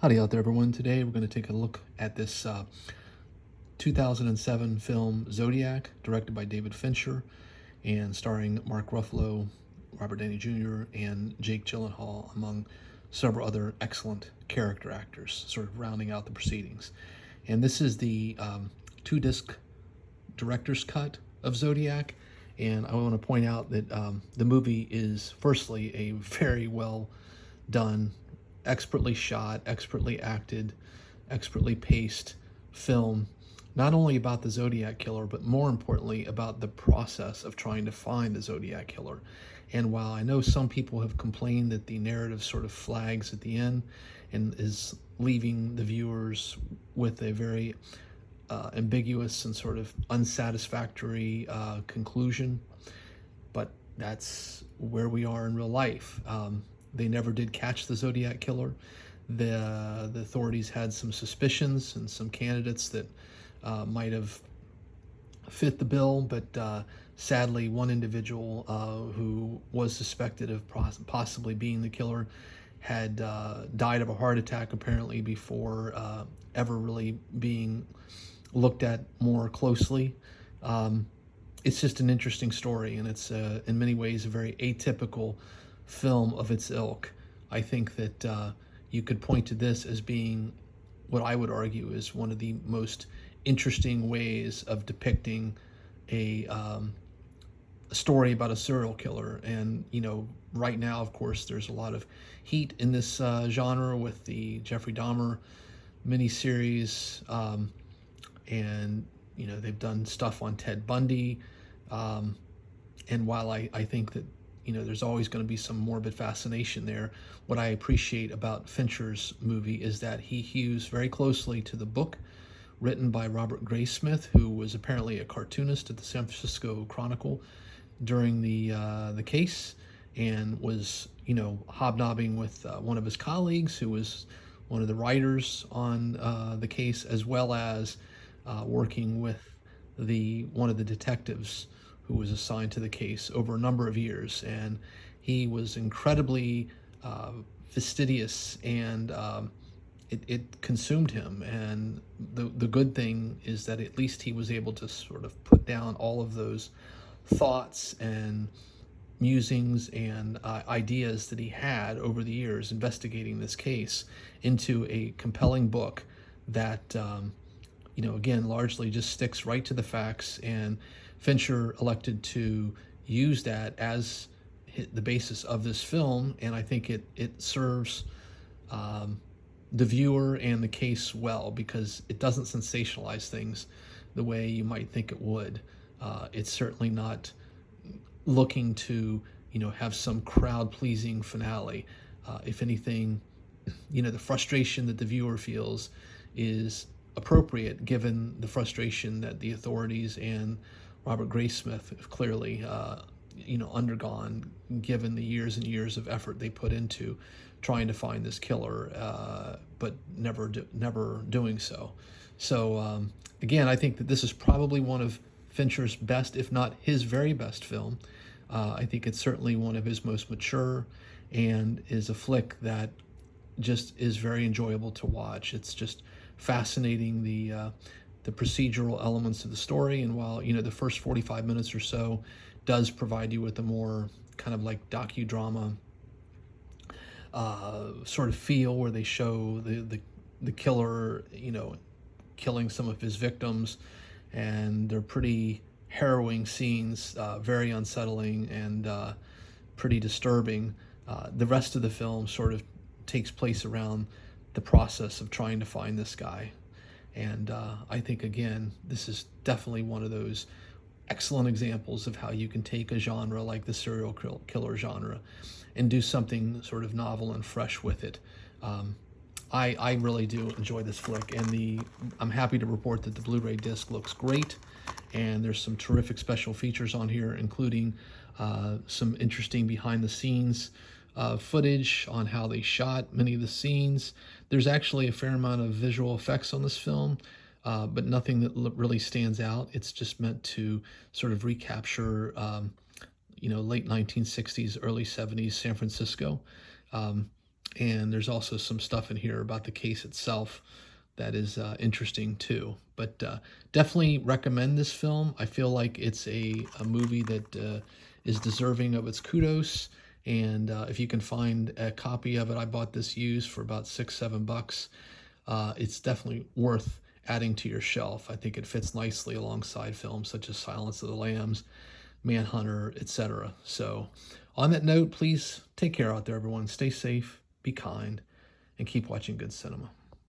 Howdy out there, everyone. Today we're going to take a look at this 2007 film Zodiac, directed by David Fincher and starring Mark Ruffalo, Robert Downey Jr., and Jake Gyllenhaal, among several other excellent character actors, sort of rounding out the proceedings. And this is the two-disc director's cut of Zodiac. And I want to point out that the movie is, firstly, a very well done, expertly shot, expertly acted, expertly paced film, not only about the Zodiac killer, but more importantly about the process of trying to find the Zodiac killer. And while I know some people have complained that the narrative sort of flags at the end and is leaving the viewers with a very ambiguous and sort of unsatisfactory conclusion, but that's where we are in real life. They never did catch the Zodiac killer. The authorities had some suspicions and some candidates that might have fit the bill, but sadly, one individual who was suspected of possibly being the killer had died of a heart attack, apparently, before ever really being looked at more closely. It's just an interesting story, and it's in many ways a very atypical film of its ilk. I think that you could point to this as being what I would argue is one of the most interesting ways of depicting a story about a serial killer. And, you know, right now, of course, there's a lot of heat in this genre with the Jeffrey Dahmer miniseries. And, you know, they've done stuff on Ted Bundy. And while I think that, you know, there's always going to be some morbid fascination there, what I appreciate about Fincher's movie is that he hews very closely to the book written by Robert Graysmith, who was apparently a cartoonist at the San Francisco Chronicle during the case, and was, you know, hobnobbing with one of his colleagues who was one of the writers on the case, as well as working with one of the detectives who was assigned to the case over a number of years. And he was incredibly fastidious, and it consumed him. And the good thing is that at least he was able to sort of put down all of those thoughts and musings and ideas that he had over the years investigating this case into a compelling book that you know, again, largely just sticks right to the facts. And Fincher elected to use that as the basis of this film, and I think it serves the viewer and the case well, because it doesn't sensationalize things the way you might think it would. It's certainly not looking to, you know, have some crowd-pleasing finale. If anything, you know, the frustration that the viewer feels is appropriate given the frustration that the authorities and Robert Graysmith have clearly, you know, undergone, given the years and years of effort they put into trying to find this killer, but never doing so. So again, I think that this is probably one of Fincher's best, if not his very best film. I think it's certainly one of his most mature, and is a flick that just is very enjoyable to watch. It's just fascinating, the procedural elements of the story. And while, you know, the first 45 minutes or so does provide you with a more kind of like docudrama sort of feel, where they show the killer, you know, killing some of his victims, and they're pretty harrowing scenes, very unsettling and pretty disturbing. The rest of the film sort of takes place around the process of trying to find this guy. And I think, again, this is definitely one of those excellent examples of how you can take a genre like the serial killer genre and do something sort of novel and fresh with it. I really do enjoy this flick, and I'm happy to report that the Blu-ray disc looks great, and there's some terrific special features on here, including some interesting behind-the-scenes footage on how they shot many of the scenes. There's actually a fair amount of visual effects on this film, but nothing that really stands out. It's just meant to sort of recapture, you know, late 1960s, early 70s San Francisco. And there's also some stuff in here about the case itself that is interesting too. But definitely recommend this film. I feel like it's a movie that is deserving of its kudos. And if you can find a copy of it, I bought this used for about $6-7. It's definitely worth adding to your shelf. I think it fits nicely alongside films such as Silence of the Lambs, Manhunter, etc. So, on that note, please take care out there, everyone. Stay safe, be kind, and keep watching good cinema.